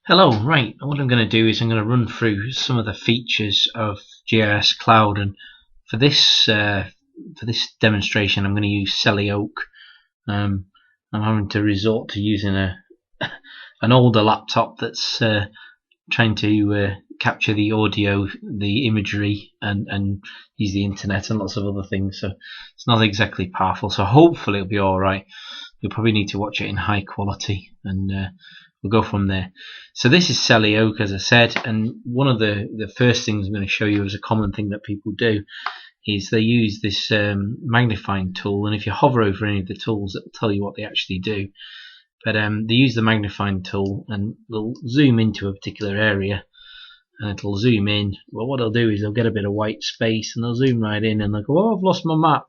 Hello, right, what I'm going to do is I'm going to run through some of the features of GIS Cloud, and for this demonstration I'm going to use Selly Oak. I'm having to resort to using an older laptop that's trying to capture the audio, the imagery, and use the internet and lots of other things, so it's not exactly powerful, so hopefully it'll be alright. You'll probably need to watch it in high quality, and we'll go from there. So this is Selly Oak, as I said, and one of the first things I'm going to show you as a common thing that people do is they use this magnifying tool, and if you hover over any of the tools, it'll tell you what they actually do. But they use the magnifying tool and they'll zoom into a particular area, and it'll zoom in. Well, what they'll do is they'll get a bit of white space and they'll zoom right in, and they'll go, "Oh, I've lost my map,"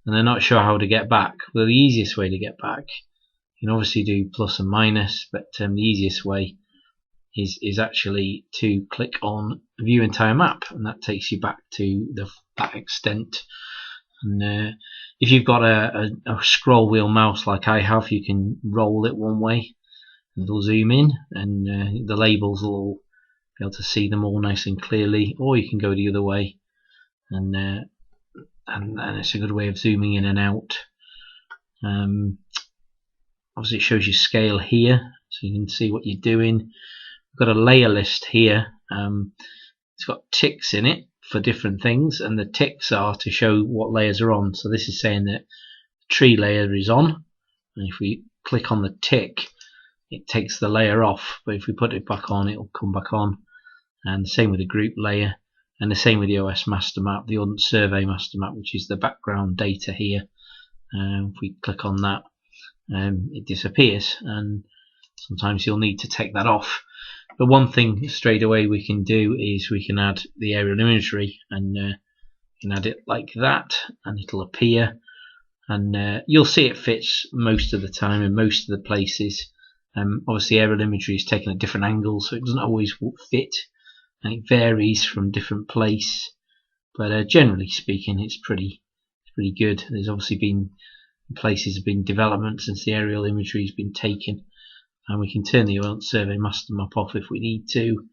and they're not sure how to get back. Well, the easiest way to get back, you can obviously do plus and minus, but the easiest way is actually to click on View Entire Map, and that takes you back to that extent. And if you've got a scroll wheel mouse like I have, you can roll it one way and it'll zoom in, and the labels will all be able to see them all nice and clearly, or you can go the other way, and it's a good way of zooming in and out. Obviously it shows you scale here, so you can see what you're doing. We've got a layer list here. It's got ticks in it for different things, and the ticks are to show what layers are on. So this is saying that the tree layer is on, and if we click on the tick it takes the layer off, but if we put it back on it'll come back on. And the same with the group layer, and the same with the OS master map, the Ordnance Survey master map, which is the background data here. If we click on that, it disappears, and sometimes you'll need to take that off. But one thing straight away we can do is we can add the aerial imagery, and you can add it like that and it'll appear, and you'll see it fits most of the time in most of the places. Obviously aerial imagery is taken at different angles, so it doesn't always fit, and it varies from different place, but generally speaking it's pretty good. There's obviously been places have been development since the aerial imagery has been taken, and we can turn the Ordnance Survey master map off if we need to.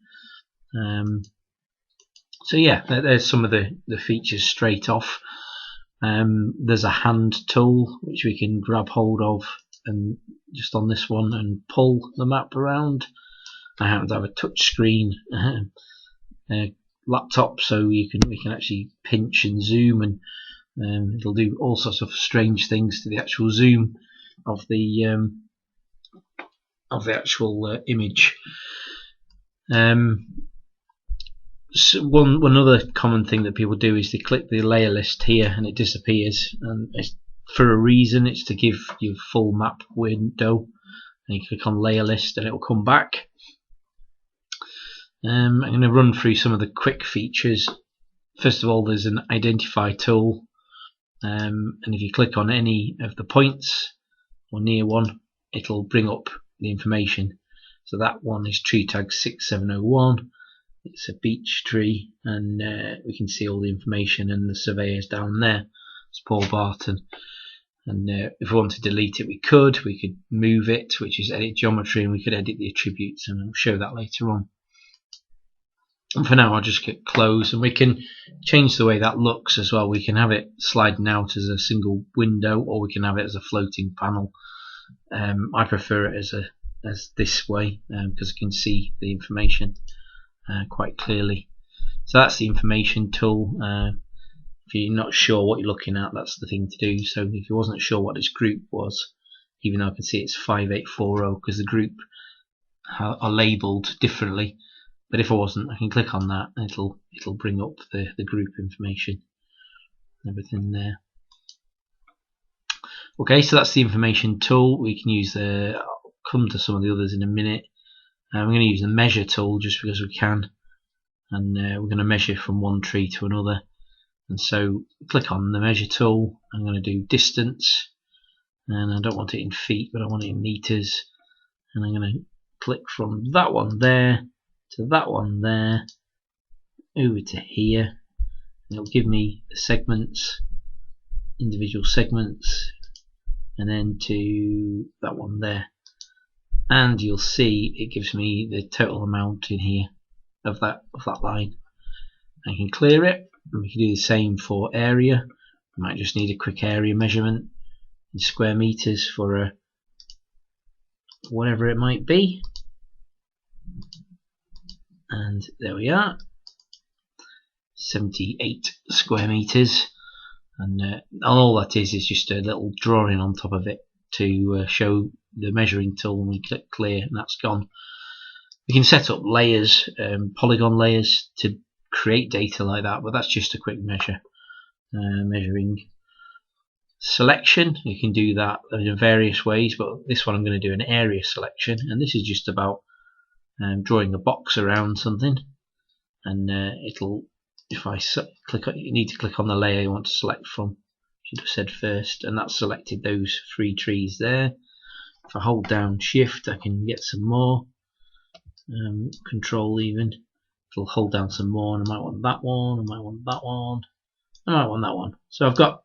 So yeah, there's some of the features straight off. There's a hand tool which we can grab hold of, and just on this one, and pull the map around. I happen to have a touch screen laptop, so we can actually pinch and zoom, and it'll do all sorts of strange things to the actual zoom of the actual image. So one other common thing that people do is they click the layer list here and it disappears, and it's for a reason. It's to give you full map window, and you click on layer list and it will come back. I'm going to run through some of the quick features. First of all, there's an identify tool, and if you click on any of the points or near one, it'll bring up the information. So that one is tree tag 6701. It's a beech tree, and we can see all the information, and the surveyor's down there. It's Paul Barton, and if we want to delete it we could move it, which is edit geometry, and we could edit the attributes, and I'll show that later on. And for now I'll just click close, and we can change the way that looks as well. We can have it sliding out as a single window, or we can have it as a floating panel. I prefer it as this way, because I can see the information quite clearly. So that's the information tool. If you're not sure what you're looking at, that's the thing to do. So if you wasn't sure what this group was, even though I can see it's 5840 because the group are labelled differently, but if I wasn't, I can click on that and it'll bring up the group information and everything there. Okay, so that's the information tool. We can use I'll come to some of the others in a minute. I'm going to use the measure tool just because we can, and we're going to measure from one tree to another. And so click on the measure tool. I'm going to do distance, and I don't want it in feet, but I want it in meters. And I'm going to click from that one there to that one there over to here, and it'll give me the segments, individual segments, and then to that one there. and you'll see it gives me the total amount in here of that line. I can clear it, and we can do the same for area. We might just need a quick area measurement in square meters for whatever it might be, and there we are, 78 square meters, and all that is just a little drawing on top of it to show the measuring tool. When we click clear, and that's gone. We can set up layers, polygon layers, to create data like that, but that's just a quick measure. Measuring selection, you can do that in various ways, but this one I'm going to do an area selection, and this is just about drawing a box around something, and it'll, if I click, you need to click on the layer you want to select from. Should have said first, and that's selected those 3 trees there. If I hold down shift, I can get some more. Control even, it'll hold down some more, and I might want that one, I might want that one, I might want that one. So I've got,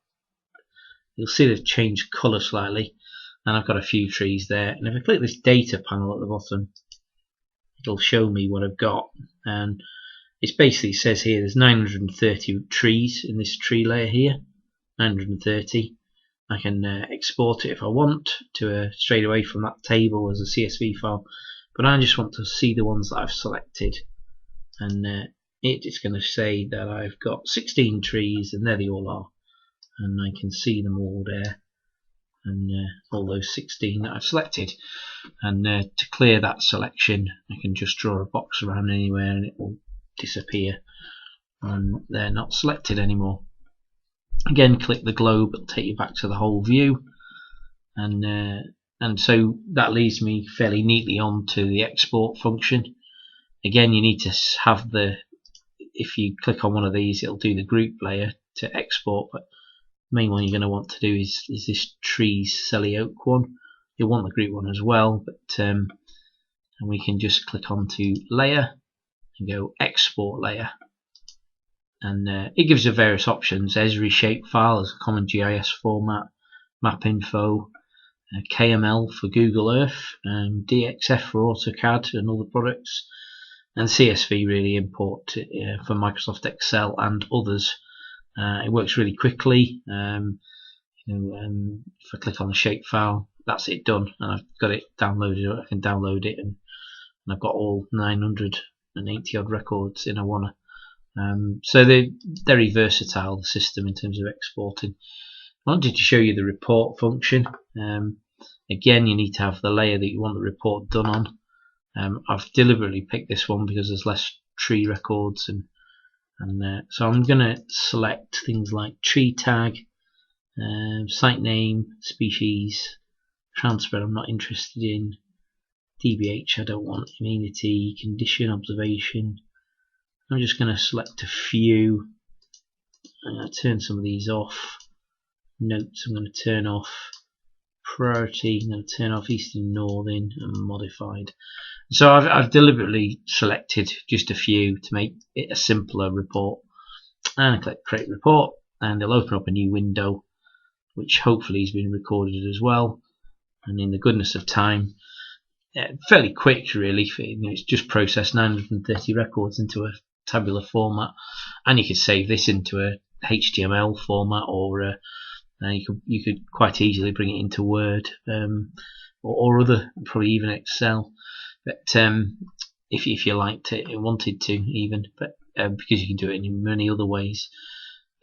you'll see they've changed colour slightly, and I've got a few trees there. And if I click this data panel at the bottom, it'll show me what I've got, and it basically says here there's 930 trees in this tree layer here, 930. I can export it if I want to straight away from that table as a CSV file, but I just want to see the ones that I've selected, and it's going to say that I've got 16 trees, and there they all are, and I can see them all there, and all those 16 that I've selected. And to clear that selection, I can just draw a box around anywhere and it will disappear, and they're not selected anymore. Again, click the globe, it'll take you back to the whole view, and so that leads me fairly neatly on to the export function. Again, you need to have the, if you click on one of these, it'll do the group layer to export, but the main one you're going to want to do is this trees Selly Oak one. You'll want the group one as well, but and we can just click onto layer and go export layer, and it gives you various options. Esri shapefile is a common GIS format, map info, KML for Google Earth, DXF for AutoCAD and other products, and CSV really import for Microsoft Excel and others. It works really quickly. If I click on the shapefile, that's it done, and I've got it downloaded. I can download it, and I've got all 980 odd records in a one. So they're very versatile, the system, in terms of exporting. I wanted to show you the report function. Again, you need to have the layer that you want the report done on. I've deliberately picked this one because there's less tree records, and so I'm going to select things like tree tag, site name, species, transfer I'm not interested in, DBH I don't want, immunity, condition, observation. I'm just going to select a few. I'm going to turn some of these off. Notes I'm going to turn off. Priority I'm going to turn off, Eastern, Northern, and modified. So I've deliberately selected just a few to make it a simpler report. And I click create report, and it'll open up a new window, which hopefully has been recorded as well. And in the goodness of time, fairly quick really, it's just processed 930 records into a tabular format, and you could save this into a HTML format, or you could quite easily bring it into Word, or other, probably even Excel. But if you liked it, wanted to even, but because you can do it in many other ways.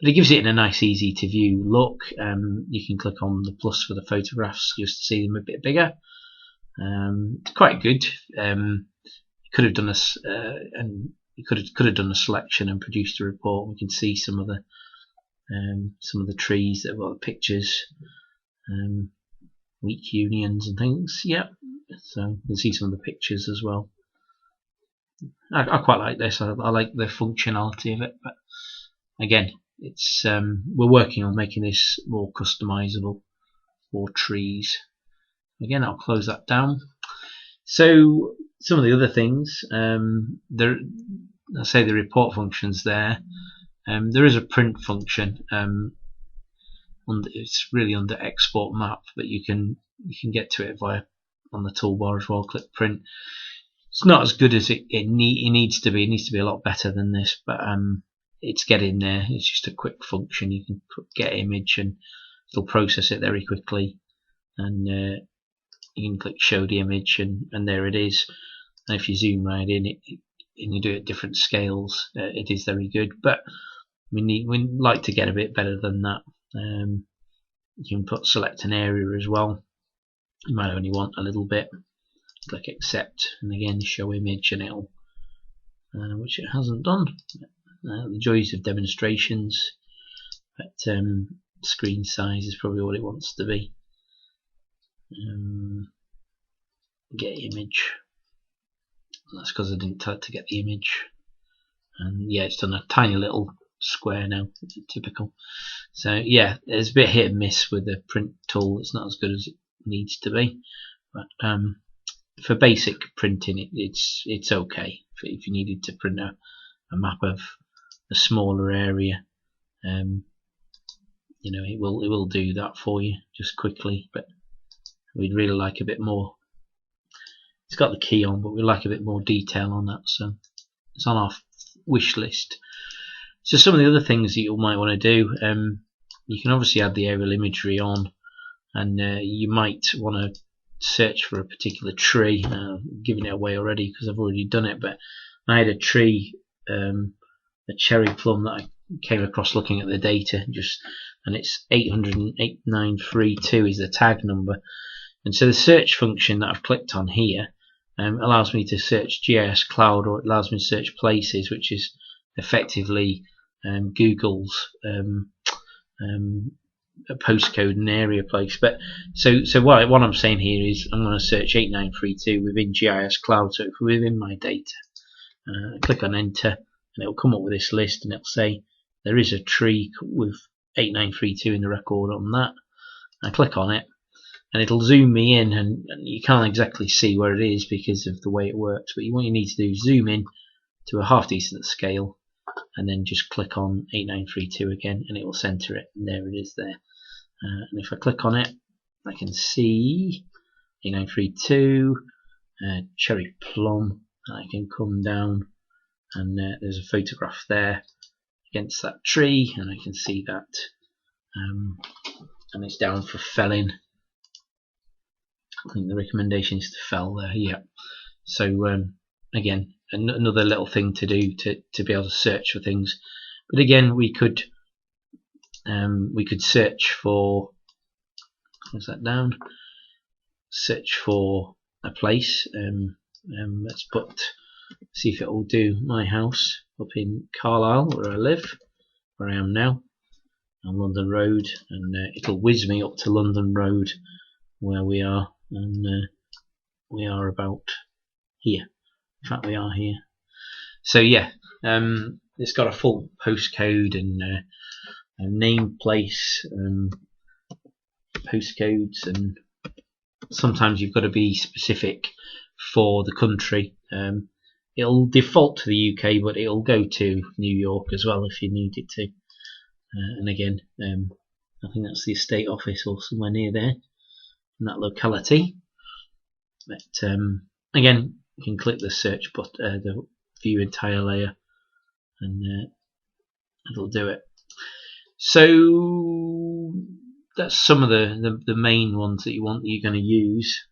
But it gives it in a nice, easy to view look. You can click on the plus for the photographs just to see them a bit bigger. It's quite good. You could have done and you could have done a selection and produced a report. We can see some of the trees that have got the pictures, weak unions and things. Yeah, so you can see some of the pictures as well. I quite like this. I like the functionality of it, but again, it's we're working on making this more customizable for trees. Again, I'll close that down. So some of the other things, I say the report functions there. There is a print function. It's really under export map, but you can get to it via on the toolbar as well. Click print. It's not as good as it needs to be. It needs to be a lot better than this, but it's getting there. It's just a quick function. You can get image and it'll process it very quickly, and you can click show the image, and there it is. And if you zoom right in, and you do it at different scales, it is very good. But we like to get a bit better than that. You can select an area as well. You might only want a little bit. Click accept, and again show image, and it'll which it hasn't done. The joys of demonstrations, but screen size is probably what it wants to be. Get image. That's because I didn't tell it to get the image, and yeah, it's done a tiny little square now. Typical. So yeah, there's a bit hit and miss with the print tool. It's not as good as it needs to be, but for basic printing, it's okay. If you needed to print a map of a smaller area, you know, it will do that for you just quickly. But we'd really like a bit more. It's got the key on, but we'd like a bit more detail on that, so it's on our wish list. So some of the other things that you might want to do, you can obviously add the aerial imagery on, and you might want to search for a particular tree. I'm giving it away already because I've already done it, but I had a tree, a cherry plum, that I came across looking at the data, and it's 800,932 is the tag number. And so the search function that I've clicked on here allows me to search GIS Cloud, or it allows me to search places, which is effectively Google's a postcode and area place. But so what I'm saying here is I'm going to search 8932 within GIS Cloud, so within my data. Click on enter, and it'll come up with this list, and it'll say there is a tree with 8932 in the record on that. I click on it, and it'll zoom me in, and you can't exactly see where it is because of the way it works, but what you need to do is zoom in to a half decent scale, and then just click on 8932 again, and it will center it, and there it is there. And if I click on it, I can see 8932 cherry plum, and I can come down, and there's a photograph there against that tree, and I can see that, and it's down for felling. I think the recommendation is to fell there. Yeah. So again, another little thing to do to be able to search for things. But again, we could search for, close that down, search for a place. Let's see if it will do my house up in Carlisle, where I live, where I am now, on London Road, and it'll whiz me up to London Road, where we are, and we are about here. In fact, we are here. So yeah, it's got a full postcode and a name, place, postcodes, and sometimes you've got to be specific for the country. It'll default to the UK, but it'll go to New York as well if you need it to. And again, I think that's the estate office or somewhere near there in that locality. But again, you can click the search button, the view entire layer, and it'll do it. So that's some of the main ones that you're going to use.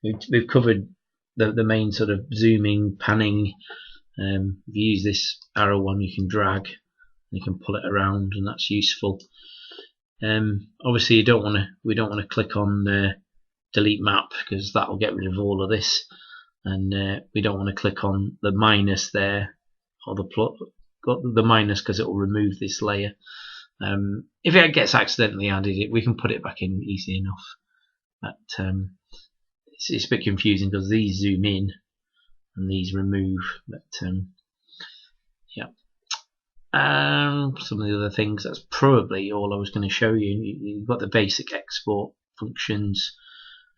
We've covered the main sort of zooming, panning. If you use this arrow one, you can drag, you can pull it around, and that's useful. Obviously, we don't want to click on delete map, because that will get rid of all of this, and we don't want to click on the minus there, or the minus, because it will remove this layer. If it gets accidentally added, we can put it back in easy enough. But it's a bit confusing because these zoom in and these remove. But yeah. Some of the other things, that's probably all I was going to show you. You've got the basic export functions.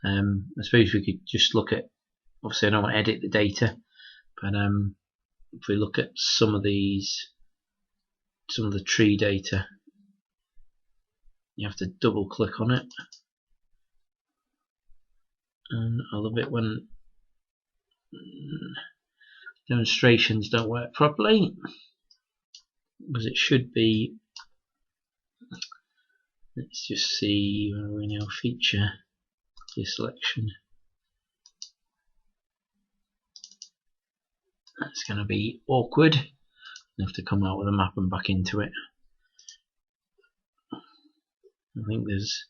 I suppose we could just look at, obviously I don't want to edit the data, but if we look at some of the tree data, you have to double click on it, And I love it when demonstrations don't work properly, because it should be. Let's just see where we now feature the selection. That's going to be awkward. I have to come out with a map and back into it. I think there's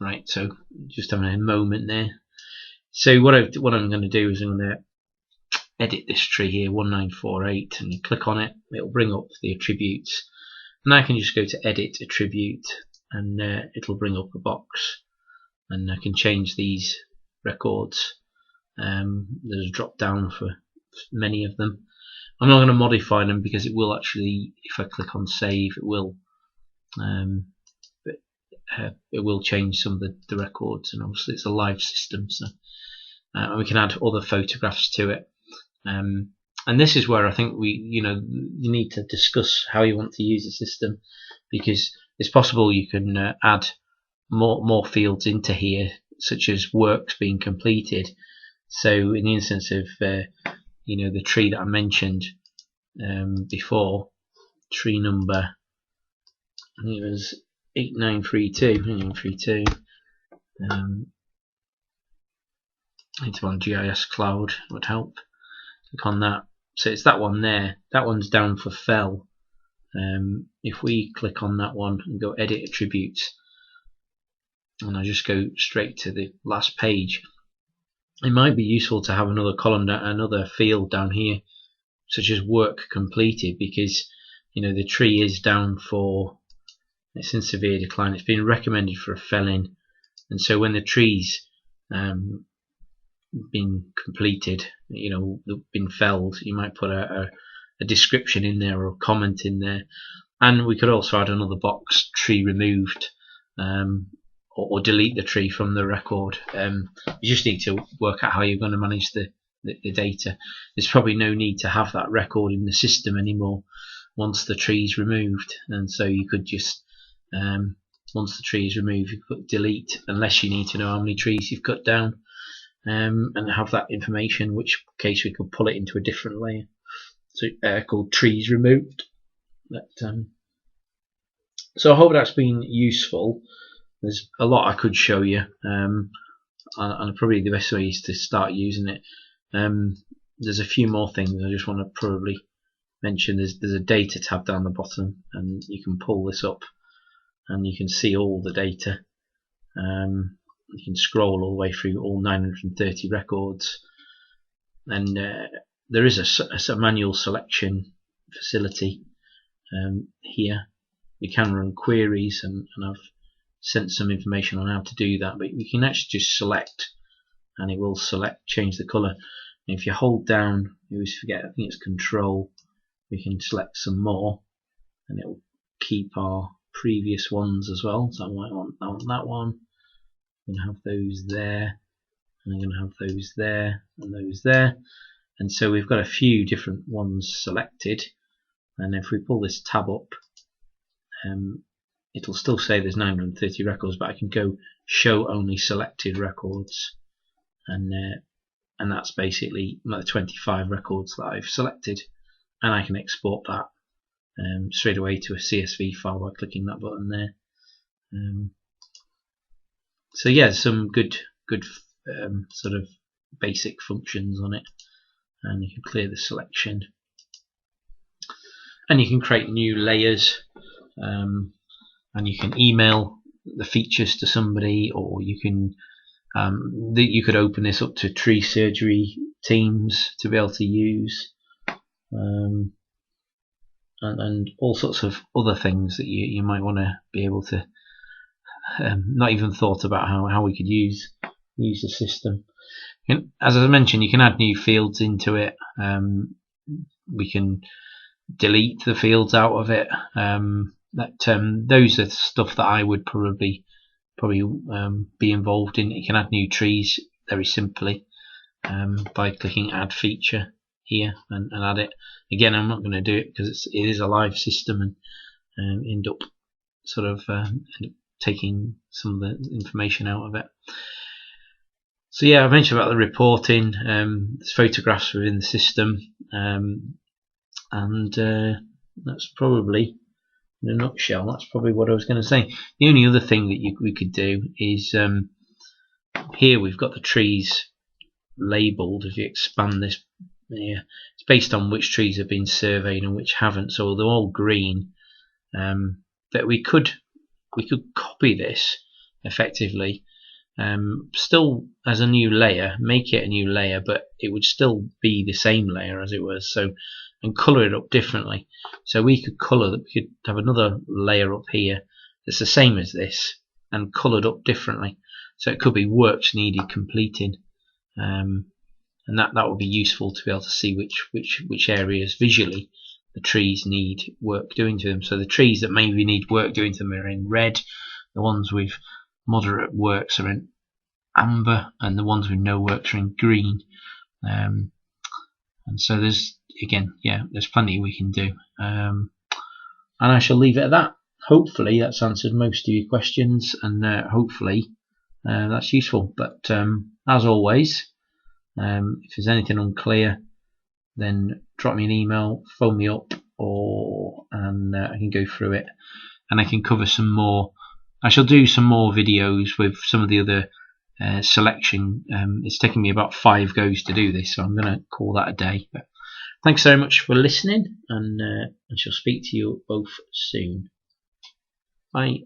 right. So just having a moment there. So what I'm going to do is I'm going to edit this tree here, 1948, and you click on it. It'll bring up the attributes, and I can just go to Edit Attribute, and it'll bring up a box, and I can change these records. There's a drop down for many of them. I'm not going to modify them because it will actually, if I click on Save, it will change some of the records, and obviously it's a live system, so and we can add other photographs to it. And this is where I think you need to discuss how you want to use the system, because it's possible you can add more fields into here, such as works being completed. So in the instance of the tree that I mentioned before, tree number, I think it was 8932. It's on GIS Cloud, would help. Click on that. So it's that one there. That one's down for fell. If we click on that one and go Edit Attributes, and I just go straight to the last page, it might be useful to have another column, another field down here, such as work completed, because the tree is down for, it's in severe decline. It's been recommended for a felling, and so when the tree's been completed, been felled, you might put a description in there or a comment in there. And we could also add another box, tree removed, or delete the tree from the record. You just need to work out how you're going to manage the data. There's probably no need to have that record in the system anymore once the tree is removed, and so you could just once the tree is removed, you put delete, unless you need to know how many trees you've cut down, and have that information, in which case we could pull it into a different layer, so called trees removed. So I hope that's been useful. There's a lot I could show you, and probably the best way is to start using it. There's a few more things I just want to probably mention. There's a data tab down the bottom, and you can pull this up and you can see all the data. You can scroll all the way through all 930 records, and there is a manual selection facility here. We can run queries, and I've sent some information on how to do that, but we can actually just select, and it will change the colour. And if you hold down, you always forget, I think it's Control, we can select some more, and it will keep our previous ones as well. So I want that one. I'm going to have those there, and I'm going to have those there, and those there. And so we've got a few different ones selected, and if we pull this tab up, it'll still say there's 930 records, but I can go show only selected records, and that's basically the 25 records that I've selected, and I can export that straight away to a CSV file by clicking that button there. So yeah, some good sort of basic functions on it, and you can clear the selection, and you can create new layers, and you can email the features to somebody, or you can you could open this up to tree surgery teams to be able to use, and all sorts of other things that you might want to be able to not even thought about how we could use the system. And as I mentioned, you can add new fields into it. We can delete the fields out of it. Those are stuff that I would probably be involved in. You can add new trees very simply by clicking Add Feature here and add it. Again, I'm not going to do it because it is a live system, and end up sort of taking some of the information out of it. So yeah, I mentioned about the reporting. There's photographs within the system, and that's probably, in a nutshell, that's probably what I was going to say. The only other thing that we could do is here we've got the trees labelled. If you expand this here, it's based on which trees have been surveyed and which haven't, so they're all green. That we could copy this effectively, still as a new layer, make it a new layer, but it would still be the same layer as it was, so, and colour it up differently. So we could have another layer up here that's the same as this and coloured up differently, so it could be works needed completing, and that would be useful to be able to see which areas visually the trees need work doing to them. So the trees that maybe need work doing to them are in red, the ones with moderate works are in amber, and the ones with no works are in green. And so there's, again, yeah, there's plenty we can do, and I shall leave it at that. Hopefully that's answered most of your questions, and hopefully that's useful. But as always, if there's anything unclear, then drop me an email, phone me up, and I can go through it, and I can cover some more. I shall do some more videos with some of the other selection. It's taken me about 5 goes to do this, so I'm going to call that a day. But thanks so much for listening, and I shall speak to you both soon. Bye.